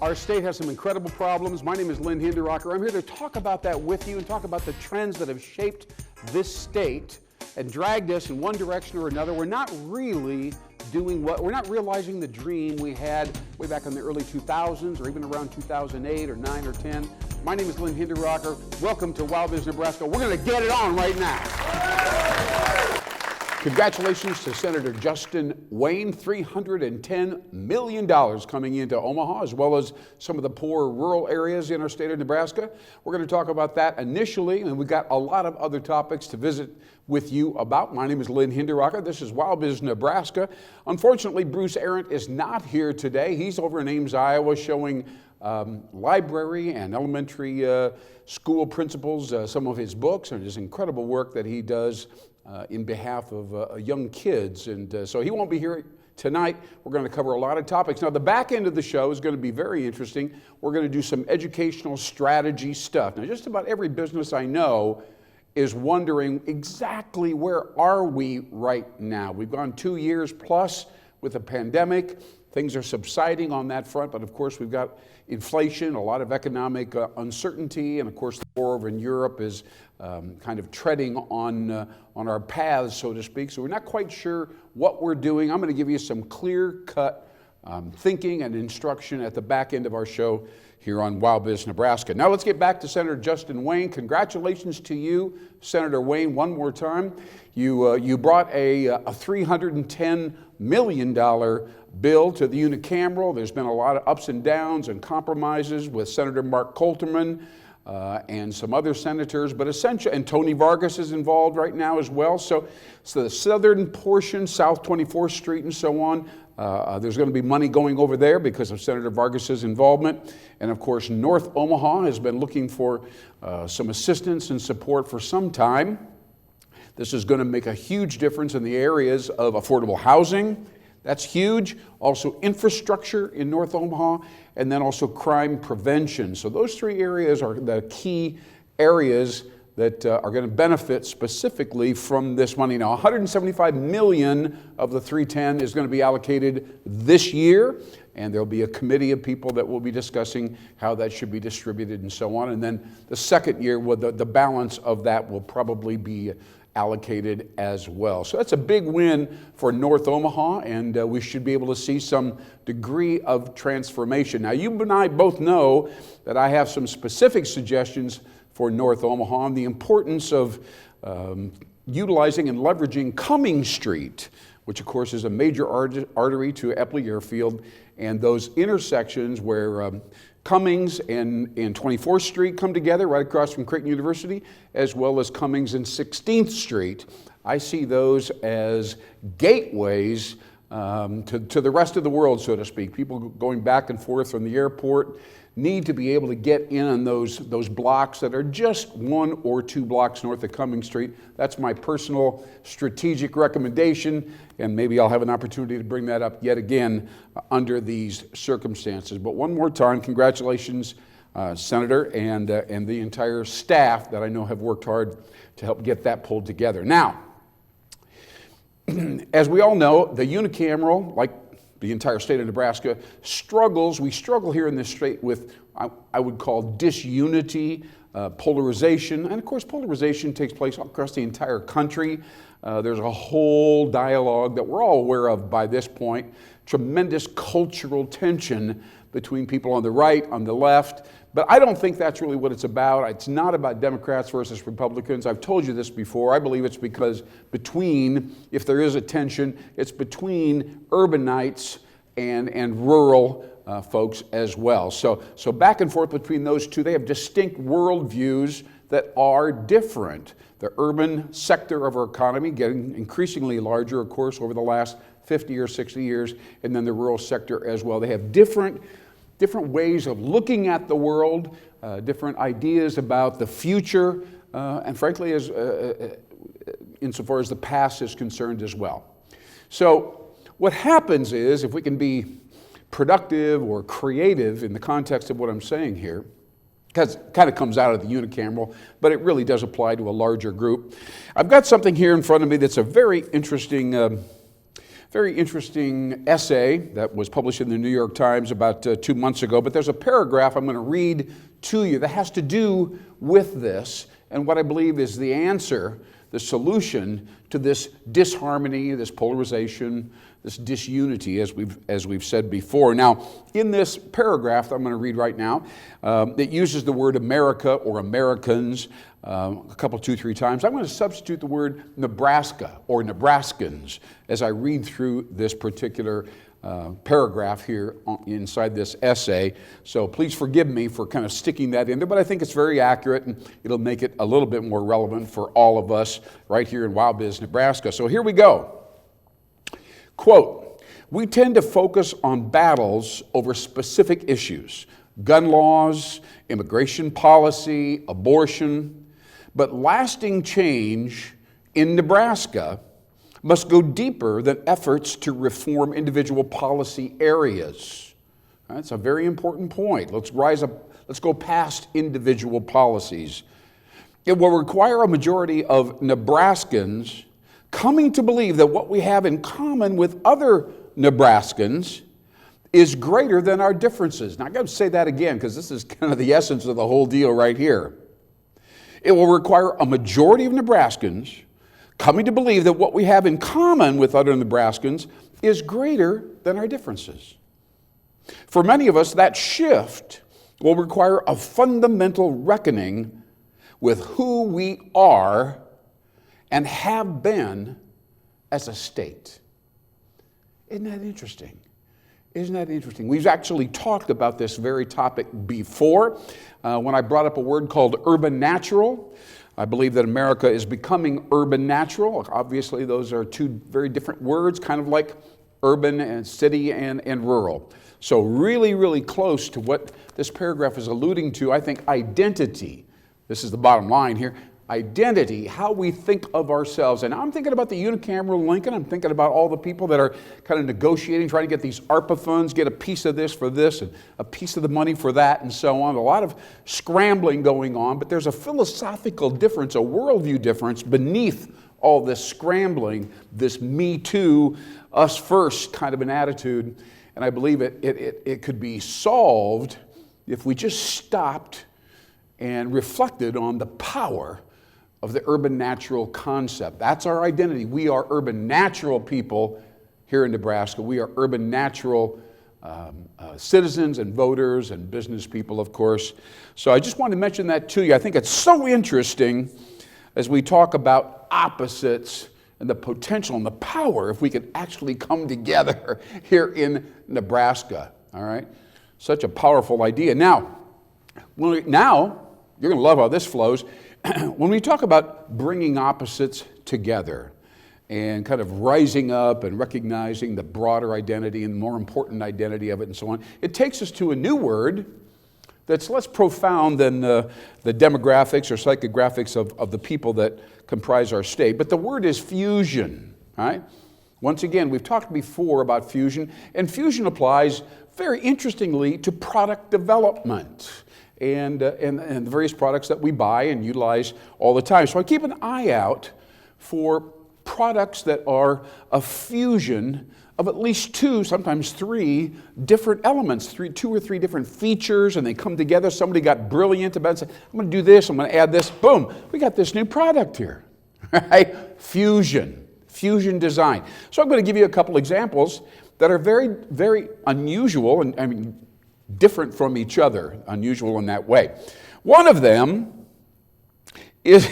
Our state has some incredible problems. My name is Lynn Hinderrocker. I'm here to talk about that with you and talk about the trends that have shaped this state and dragged us in one direction or another. We're not really we're not realizing the dream we had way back in the early 2000s or even around 2008 or 9 or 10. My name is Lynn Hinderrocker. Welcome to WowBiz Nebraska. We're going to get it on right now. Congratulations to Senator Justin Wayne, $310 million coming into Omaha, as well as some of the poor rural areas in our state of Nebraska. We're going to talk about that initially, and we've got a lot of other topics to visit with you about. My name is Lynn Hinderrocker. This is WowBiz Nebraska. Unfortunately, Bruce Arent is not here today. He's over in Ames, Iowa, showing library and elementary school principals some of his books and his incredible work that he does in behalf of young kids. And so he won't be here tonight. We're going to cover a lot of topics. Now, the back end of the show is going to be very interesting. We're going to do some educational strategy stuff. Now, just about every business I know is wondering exactly where are we right now. We've gone 2 years plus with the pandemic. Things are subsiding on that front, but of course we've got inflation, a lot of economic uncertainty, and of course the war over in Europe is kind of treading on our paths, so to speak. So we're not quite sure what we're doing. I'm going to give you some clear-cut thinking and instruction at the back end of our show here on WowBiz Nebraska. Now let's get back to Senator Justin Wayne. Congratulations to you, Senator Wayne, one more time. You brought a $310 million bill to the unicameral. There's been a lot of ups and downs and compromises with Senator Mark Colterman and some other senators, but essentially, and Tony Vargas is involved right now as well. So the southern portion, South 24th Street and so on, there's going to be money going over there because of Senator Vargas's involvement. And of course, North Omaha has been looking for some assistance and support for some time. This is going to make a huge difference in the areas of affordable housing. That's huge. Also infrastructure in North Omaha, and then also crime prevention. So those three areas are the key areas that are going to benefit specifically from this money. Now, $175 million of the $310 is going to be allocated this year, and there'll be a committee of people that will be discussing how that should be distributed and so on. And then the second year, the balance of that will probably be allocated as well. So that's a big win for North Omaha, and we should be able to see some degree of transformation. Now, you and I both know that I have some specific suggestions for North Omaha and the importance of utilizing and leveraging Cumming Street, which of course is a major artery to Epley Airfield, and those intersections where Cummings and 24th Street come together right across from Creighton University, as well as Cummings and 16th Street. I see those as gateways to the rest of the world, so to speak. People going back and forth from the airport need to be able to get in on those blocks that are just 1 or 2 blocks north of Cummings Street. That's my personal strategic recommendation, and maybe I'll have an opportunity to bring that up yet again under these circumstances. But one more time, congratulations, Senator, and the entire staff that I know have worked hard to help get that pulled together. Now, as we all know, the unicameral, like the entire state of Nebraska, we struggle here in this state with, I would call, disunity, polarization. And of course, polarization takes place across the entire country. There's a whole dialogue that we're all aware of by this point. Tremendous cultural tension between people on the right, on the left. But I don't think that's really what it's about. It's not about Democrats versus Republicans. I've told you this before. I believe it's because if there is a tension, it's between urbanites and rural folks as well. So back and forth between those two, they have distinct worldviews that are different. The urban sector of our economy getting increasingly larger, of course, over the last 50 or 60 years, and then the rural sector as well. They have different ways of looking at the world, different ideas about the future, and frankly, insofar as the past is concerned as well. So what happens is, if we can be productive or creative in the context of what I'm saying here, because it kind of comes out of the unicameral, but it really does apply to a larger group. I've got something here in front of me that's a very interesting very interesting essay that was published in the New York Times about 2 months ago, but there's a paragraph I'm going to read to you that has to do with this and what I believe is the answer, the solution to this disharmony, this polarization, this disunity, as we've said before. Now, in this paragraph that I'm going to read right now, it uses the word America or Americans a couple, 2, 3 times. I'm going to substitute the word Nebraska or Nebraskans as I read through this particular paragraph here inside this essay. So please forgive me for kind of sticking that in there, but I think it's very accurate and it'll make it a little bit more relevant for all of us right here in WowBiz, Nebraska. So here we go. Quote, we tend to focus on battles over specific issues, gun laws, immigration policy, abortion, but lasting change in Nebraska must go deeper than efforts to reform individual policy areas. That's a very important point. Let's rise up, let's go past individual policies. It will require a majority of Nebraskans coming to believe that what we have in common with other Nebraskans is greater than our differences. Now, I've got to say that again because this is kind of the essence of the whole deal right here. It will require a majority of Nebraskans coming to believe that what we have in common with other Nebraskans is greater than our differences. For many of us, that shift will require a fundamental reckoning with who we are and have been as a state. Isn't that interesting? Isn't that interesting? We've actually talked about this very topic before when I brought up a word called urban natural. I believe that America is becoming urban natural. Obviously, those are two very different words, kind of like urban and city and rural. So really, really close to what this paragraph is alluding to, I think identity. This is the bottom line here. Identity, how we think of ourselves. And I'm thinking about the unicameral Lincoln. I'm thinking about all the people that are kind of negotiating, trying to get these ARPA funds, get a piece of this for this and a piece of the money for that and so on. A lot of scrambling going on, but there's a philosophical difference, a worldview difference beneath all this scrambling, this me too, us first kind of an attitude. And I believe it could be solved if we just stopped and reflected on the power of the urban natural concept. That's our identity. We are urban natural people here in Nebraska. We are urban natural citizens and voters and business people, of course. So I just wanted to mention that to you. I think it's so interesting as we talk about opposites and the potential and the power if we could actually come together here in Nebraska. All right? Such a powerful idea. Now, you're going to love how this flows. When we talk about bringing opposites together and kind of rising up and recognizing the broader identity and more important identity of it and so on, it takes us to a new word that's less profound than the demographics or psychographics of the people that comprise our state. But the word is fusion, right? Once again, we've talked before about fusion, and fusion applies very interestingly to product development and the various products that we buy and utilize all the time. So I keep an eye out for products that are a fusion of at least 2, sometimes 3 different elements, 2 or 3 different features, and they come together. Somebody got brilliant about it, said, I'm going to do this, I'm going to add this, boom, we got this new product here, right? Fusion design. So I'm going to give you a couple examples that are very, very unusual, and I mean, different from each other, unusual in that way. One of them is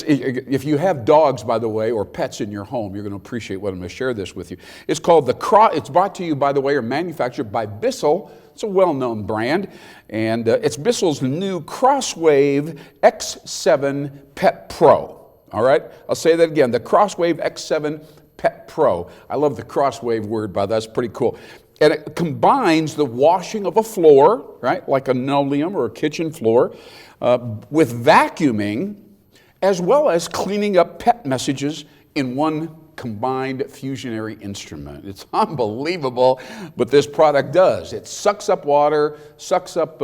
if you have dogs, by the way, or pets in your home, you're going to appreciate what I'm going to share this with you. It's called it's brought to you, by the way, or manufactured by Bissell. It's a well-known brand, and it's Bissell's new Crosswave X7 Pet Pro. All right? I'll say that again, the Crosswave X7 Pet Pro. I love the Crosswave word, but that's pretty cool. And it combines the washing of a floor, right, like a linoleum or a kitchen floor, with vacuuming, as well as cleaning up pet messages in one combined fusionary instrument. It's unbelievable what this product does. It sucks up water, sucks up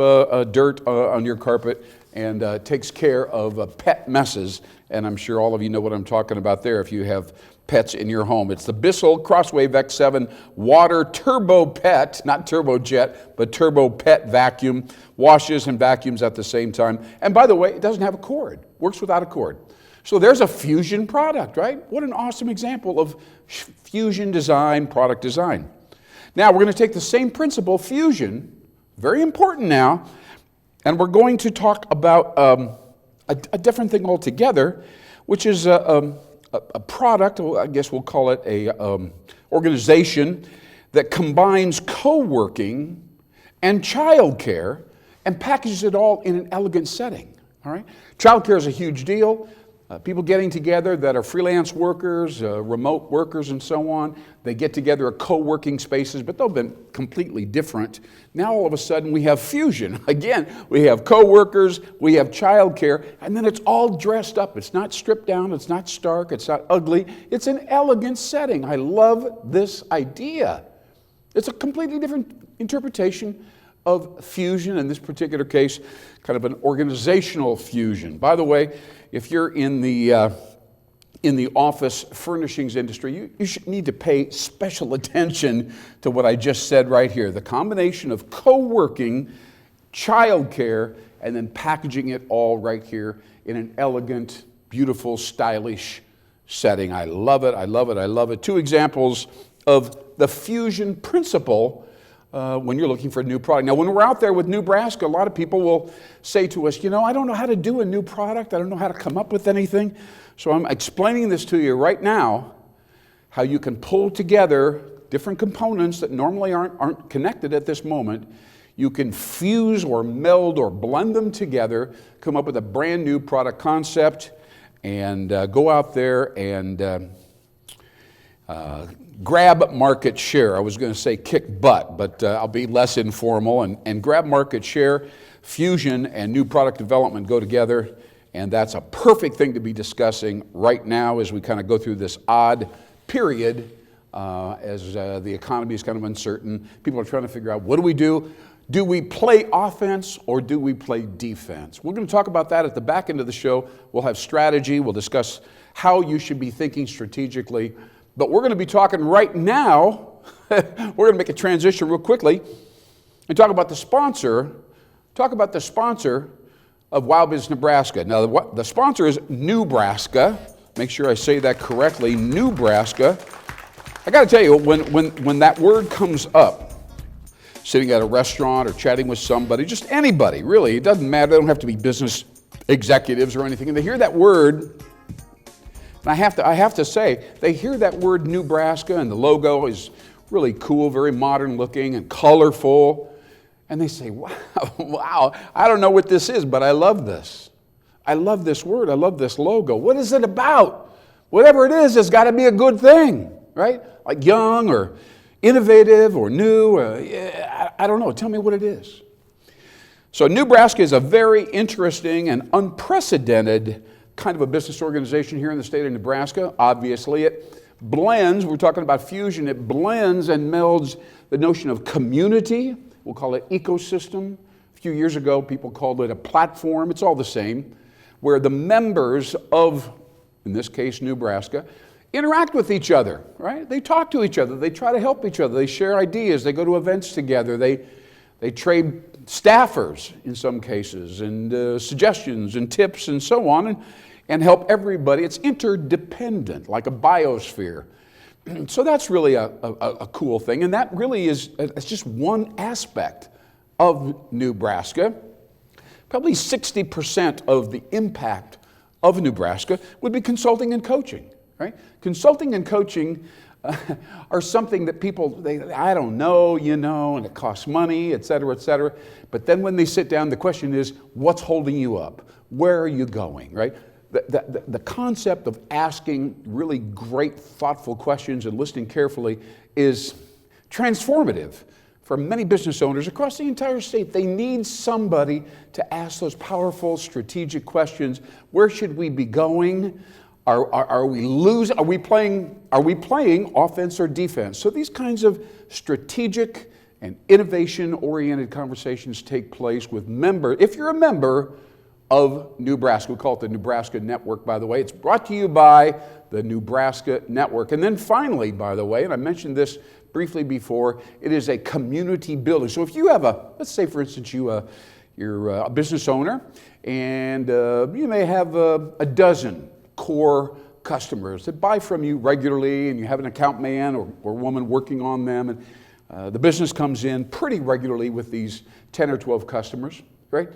dirt on your carpet, and takes care of pet messes. And I'm sure all of you know what I'm talking about there if you have pets in your home. It's the Bissell Crosswave X7 Water Turbo Pet, not turbojet, but turbo pet vacuum. Washes and vacuums at the same time. And by the way, it doesn't have a cord. Works without a cord. So there's a fusion product, right? What an awesome example of fusion design, product design. Now we're going to take the same principle, fusion, very important now, and we're going to talk about a different thing altogether, which is a product, I guess we'll call it a organization that combines co-working and childcare and packages it all in an elegant setting. All right, childcare is a huge deal. People getting together that are freelance workers, remote workers, and so on. They get together at co-working spaces, but they've been completely different. Now all of a sudden we have fusion. Again, we have co-workers, we have childcare, and then it's all dressed up. It's not stripped down, it's not stark, it's not ugly. It's an elegant setting. I love this idea. It's a completely different interpretation of fusion, in this particular case, kind of an organizational fusion. By the way, if you're in the office furnishings industry, you should need to pay special attention to what I just said right here. The combination of co-working, childcare, and then packaging it all right here in an elegant, beautiful, stylish setting. I love it, I love it, I love it. Two examples of the fusion principle when you're looking for a new product. Now, when we're out there with Nebraska, a lot of people will say to us, you know, I don't know how to do a new product. I don't know how to come up with anything. So I'm explaining this to you right now, how you can pull together different components that normally aren't connected at this moment. You can fuse or meld or blend them together, come up with a brand new product concept, and go out there and grab market share. I was going to say kick butt, but I'll be less informal. And grab market share, fusion, and new product development go together. And that's a perfect thing to be discussing right now as we kind of go through this odd period as the economy is kind of uncertain. People are trying to figure out, what do we do? Do we play offense or do we play defense? We're going to talk about that at the back end of the show. We'll have strategy. We'll discuss how you should be thinking strategically. But we're going to be talking right now, we're going to make a transition real quickly and talk about the sponsor of WowBiz Nebraska. Now, the sponsor is Nebraska. Make sure I say that correctly, Nebraska. I got to tell you, when that word comes up, sitting at a restaurant or chatting with somebody, just anybody, really, it doesn't matter. They don't have to be business executives or anything. And they hear that word, and I have to say, they hear that word Nebraska, and the logo is really cool, very modern looking and colorful. And they say, wow, I don't know what this is, but I love this. I love this word. I love this logo. What is it about? Whatever it is, it's got to be a good thing, right? Like young or innovative or new. I don't know. Tell me what it is. So Nebraska is a very interesting and unprecedented kind of a business organization here in the state of Nebraska. Obviously, it blends, we're talking about fusion, it blends and melds the notion of community. We'll call it ecosystem. A few years ago, people called it a platform. It's all the same, where the members of, in this case, Nebraska, interact with each other, right? They talk to each other. They try to help each other. They share ideas. They go to events together. They trade staffers in some cases and suggestions and tips and so on and help everybody. It's interdependent, like a biosphere. So that's really a cool thing, and that really is it's just one aspect of Nebraska. Probably 60% of the impact of Nebraska would be consulting and coaching, right? Consulting and coaching are something that people, I don't know, you know, and it costs money, et cetera, but then when they sit down, the question is, what's holding you up? Where are you going, right? The concept of asking really great, thoughtful questions and listening carefully is transformative for many business owners across the entire state. They need somebody to ask those powerful, strategic questions. Where should we be going? Are we losing? Are we playing offense or defense? So these kinds of strategic and innovation-oriented conversations take place with members. If you're a member of Nebraska. We call it the Nebraska Network, by the way. It's brought to you by the Nebraska Network. And then finally, by the way, and I mentioned this briefly before, it is a community building. So if you have let's say for instance, you're a business owner, and you may have a dozen core customers that buy from you regularly, and you have an account man or woman working on them, and the business comes in pretty regularly with these 10 or 12 customers, right?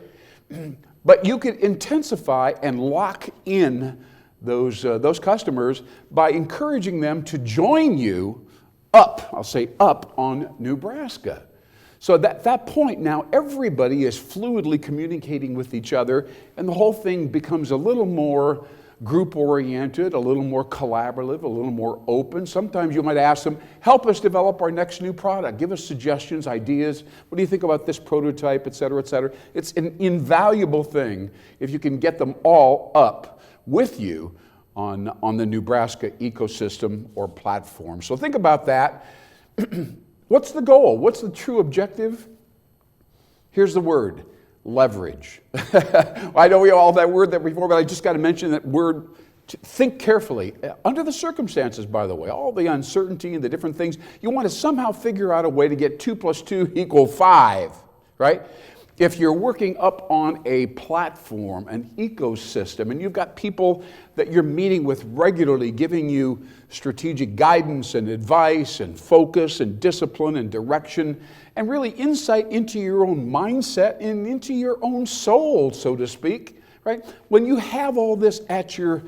But you could intensify and lock in those customers by encouraging them to join you I'll say up on Nebraska. So at that point now, everybody is fluidly communicating with each other, and the whole thing becomes a little more group-oriented, a little more collaborative, a little more open. Sometimes you might ask them, help us develop our next new product. Give us suggestions, ideas. What do you think about this prototype, et cetera, et cetera. It's an invaluable thing if you can get them all up with you on the Nebraska ecosystem or platform. So think about that. What's the goal? What's the true objective? Here's the word, leverage. I know we all that word that before, but I just got to mention that word. Think carefully. Under the circumstances, by the way, all the uncertainty and the different things, you want to somehow figure out a way to get 2 + 2 = 5, right? If you're working up on a platform, an ecosystem, and you've got people that you're meeting with regularly, giving you strategic guidance and advice and focus and discipline and direction, and really insight into your own mindset and into your own soul, so to speak, right? When you have all this at your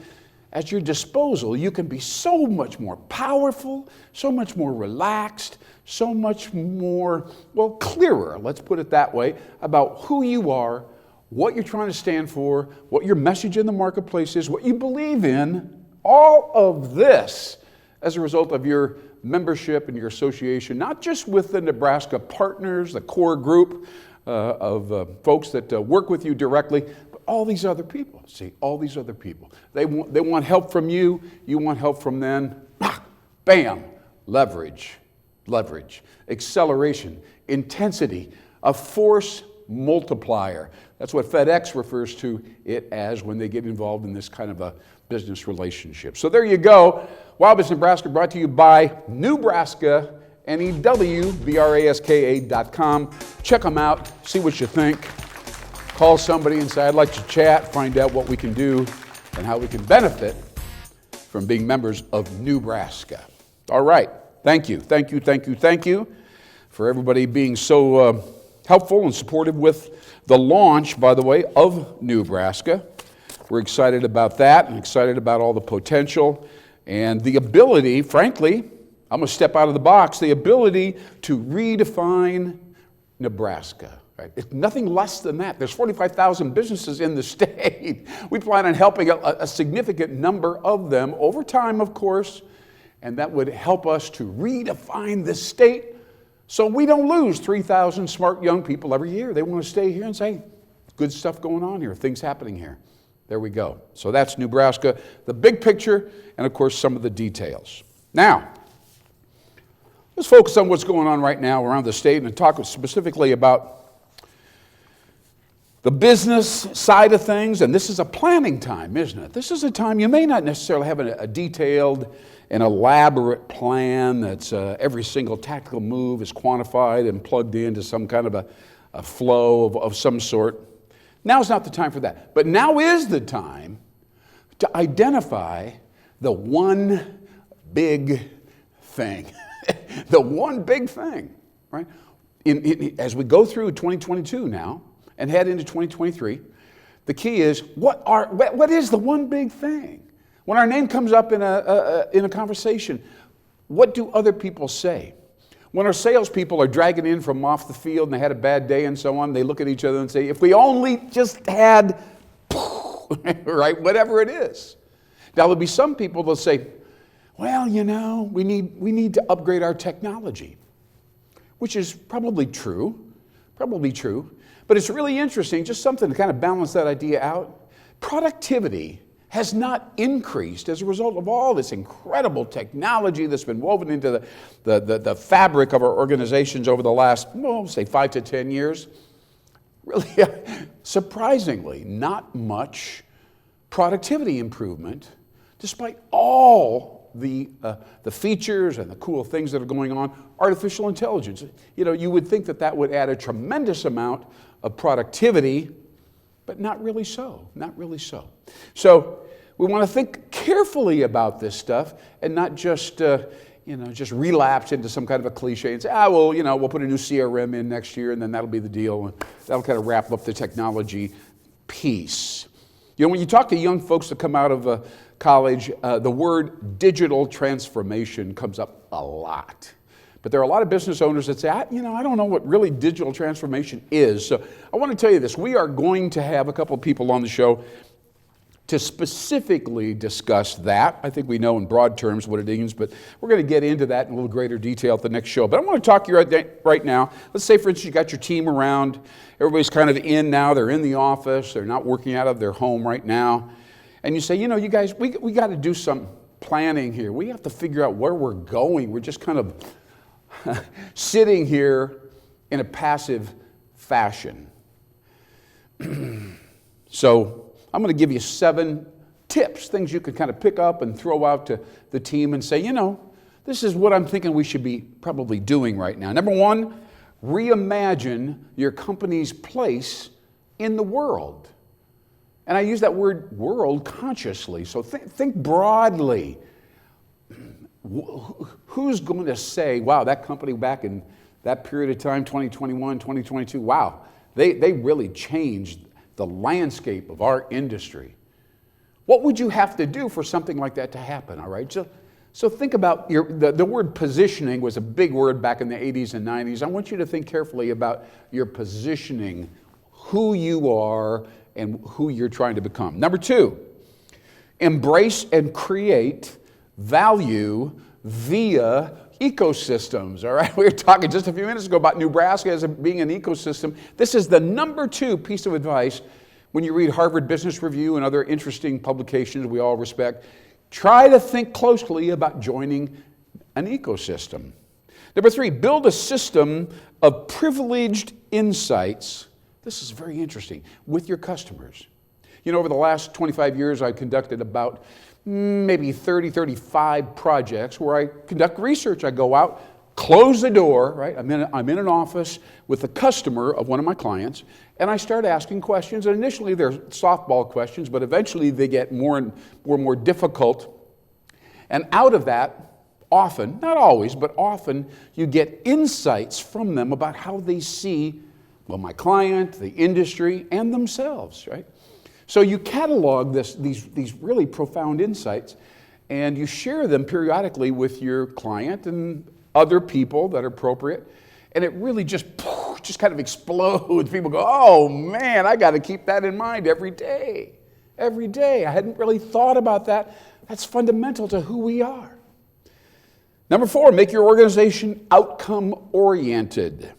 disposal, you can be so much more powerful, so much more relaxed, so much more, well, clearer, let's put it that way, about who you are, what you're trying to stand for, what your message in the marketplace is, what you believe in, all of this as a result of your membership and your association, not just with the Nebraska partners, the core group of folks that work with you directly, but all these other people. See, all these other people. They want help from you, you want help from them. Bam, leverage, acceleration, intensity, a force multiplier. That's what FedEx refers to it as when they get involved in this kind of a business relationship. So there you go. WowBiz Nebraska brought to you by Nebraska, NEWBRASKA.com. Check them out, see what you think. Call somebody and say, I'd like to chat, find out what we can do and how we can benefit from being members of Nebraska. All right. Thank you for everybody being so helpful and supportive with the launch, by the way, of Nebraska. We're excited about that and excited about all the potential and the ability, frankly, I'm going to step out of the box, the ability to redefine Nebraska. Right? It's nothing less than that. There's 45,000 businesses in the state. We plan on helping a significant number of them over time, of course, and that would help us to redefine the state so we don't lose 3,000 smart young people every year. They want to stay here and say, good stuff going on here, things happening here. There we go. So that's Nebraska, the big picture, and of course some of the details. Now, let's focus on what's going on right now around the state and talk specifically about the business side of things. And this is a planning time, isn't it? This is a time you may not necessarily have a detailed an elaborate plan that's every single tactical move is quantified and plugged into some kind of a flow of some sort. Now's not the time for that. But now is the time to identify the one big thing. The one big thing, right? As we go through 2022 now and head into 2023, the key is what is the one big thing? When our name comes up in a conversation, what do other people say? When our salespeople are dragging in from off the field and they had a bad day and so on, they look at each other and say, if we only just had, right, whatever it is. Now there'll be some people that'll say, well, you know, we need to upgrade our technology, which is probably true, but it's really interesting, just something to kind of balance that idea out. Productivity has not increased as a result of all this incredible technology that's been woven into the fabric of our organizations over the last, well, say 5 to 10 years. really, surprisingly, not much productivity improvement, despite all the features and the cool things that are going on. Artificial intelligence, you would think that that would add a tremendous amount of productivity, but not really so, not really so. So we want to think carefully about this stuff and not just, just relapse into some kind of a cliche and say, we'll put a new CRM in next year and then that'll be the deal. And that'll kind of wrap up the technology piece. When you talk to young folks that come out of college, the word digital transformation comes up a lot. But there are a lot of business owners that say, I don't know what really digital transformation is. So I want to tell you this. We are going to have a couple of people on the show to specifically discuss that. I think we know in broad terms what it means, but we're going to get into that in a little greater detail at the next show. But I want to talk to you right now. Let's say, for instance, you got your team around. Everybody's kind of in now. They're in the office. They're not working out of their home right now. And you say, you guys, we got to do some planning here. We have to figure out where we're going. We're just kind of sitting here in a passive fashion. So I'm going to give you 7 tips, things you can kind of pick up and throw out to the team and say, this is what I'm thinking we should be probably doing right now. Number 1, reimagine your company's place in the world. And I use that word world consciously, so think broadly. Who's going to say, wow, that company back in that period of time, 2021, 2022, wow, they really changed the landscape of our industry. What would you have to do for something like that to happen, all right? So think about the word positioning was a big word back in the 80s and 90s. I want you to think carefully about your positioning, who you are and who you're trying to become. Number 2, embrace and create value via ecosystems, all right? We were talking just a few minutes ago about Nebraska as being an ecosystem. This is the number 2 piece of advice when you read Harvard Business Review and other interesting publications we all respect. Try to think closely about joining an ecosystem. Number 3, build a system of privileged insights. This is very interesting, with your customers. Over the last 25 years, I've conducted about maybe 30, 35 projects where I conduct research. I go out, close the door, right? I'm in an office with a customer of one of my clients, and I start asking questions. And initially, they're softball questions, but eventually they get more and more difficult. And out of that, often, not always, but often, you get insights from them about how they see, my client, the industry, and themselves, right? So you catalog these really profound insights, and you share them periodically with your client and other people that are appropriate, and it really just kind of explodes. People go, oh man, I got to keep that in mind every day. Every day. I hadn't really thought about that. That's fundamental to who we are. Number 4, make your organization outcome-oriented.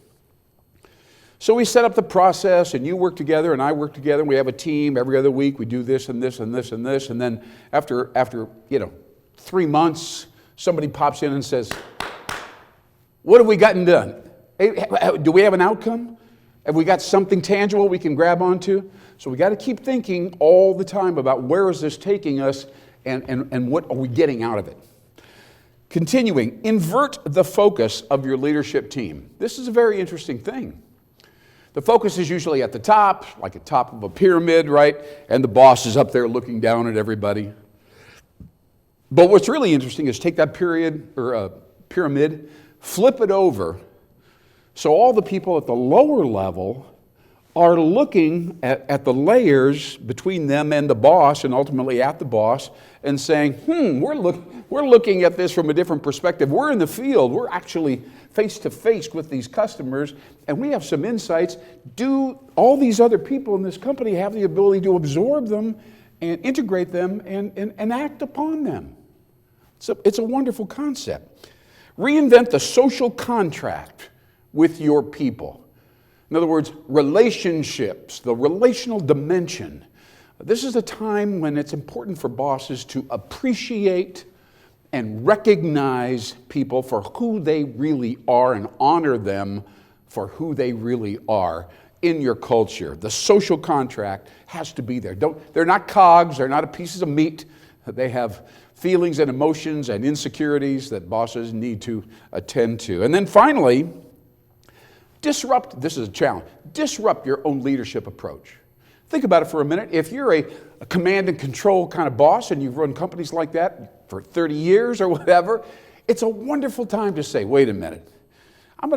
So we set up the process, and you work together, and I work together, and we have a team. Every other week, we do this and this and this and this, and then after 3 months, somebody pops in and says, what have we gotten done? Hey, do we have an outcome? Have we got something tangible we can grab onto? So we got to keep thinking all the time about where is this taking us and what are we getting out of it. Continuing, invert the focus of your leadership team. This is a very interesting thing. The focus is usually at the top, like at the top of a pyramid, right? And the boss is up there looking down at everybody. But what's really interesting is take that pyramid, flip it over, so all the people at the lower level are looking at the layers between them and the boss, and ultimately at the boss, and saying, we're looking at this from a different perspective. We're in the field. We're actually face to face with these customers, and we have some insights. Do all these other people in this company have the ability to absorb them and integrate them and act upon them? So it's a wonderful concept. Reinvent the social contract with your people. In other words, relationships, the relational dimension. This is a time when it's important for bosses to appreciate and recognize people for who they really are and honor them for who they really are. in your culture. The social contract has to be there. They're not cogs, they're not pieces of meat. They have feelings and emotions and insecurities that bosses need to attend to. And then finally, disrupt, this is a challenge, disrupt your own leadership approach. Think about it for a minute. If you're a command and control kind of boss and you've run companies like that for 30 years or whatever, it's a wonderful time to say, wait a minute,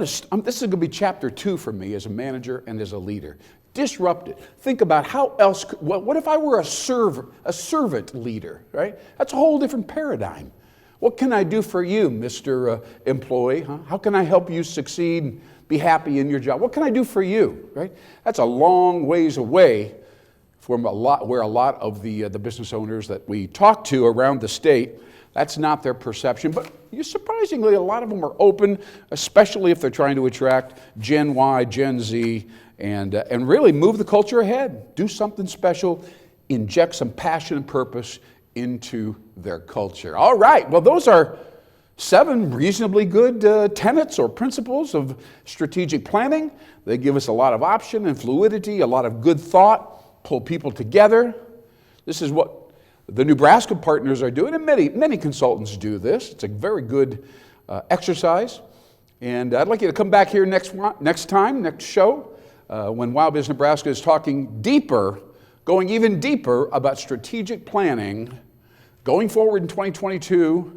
this is going to be chapter 2 for me as a manager and as a leader. Disrupt it. Think about how else, what if I were a servant leader, right? That's a whole different paradigm. What can I do for you, Mr. Employee? Huh? How can I help you succeed and be happy in your job? What can I do for you, right? That's a long ways away from where a lot of the business owners that we talk to around the state, that's not their perception. But surprisingly, a lot of them are open, especially if they're trying to attract Gen Y, Gen Z, and really move the culture ahead. Do something special, inject some passion and purpose into their culture. All right, well, those are 7 reasonably good tenets or principles of strategic planning. They give us a lot of option and fluidity, a lot of good thought, pull people together. This is what the Nebraska partners are doing, and many consultants do this. It's a very good exercise. And I'd like you to come back here next show, when WowBiz Nebraska is talking deeper, going even deeper about strategic planning, going forward in 2022,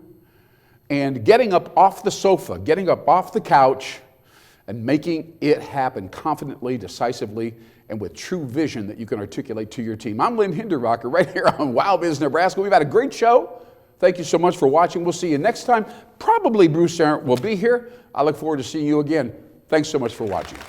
and getting up off the sofa, getting up off the couch, and making it happen confidently, decisively, and with true vision that you can articulate to your team. I'm Lynn Hinderrocker right here on WowBiz Nebraska. We've had a great show. Thank you so much for watching. We'll see you next time. Probably Bruce Arent will be here. I look forward to seeing you again. Thanks so much for watching.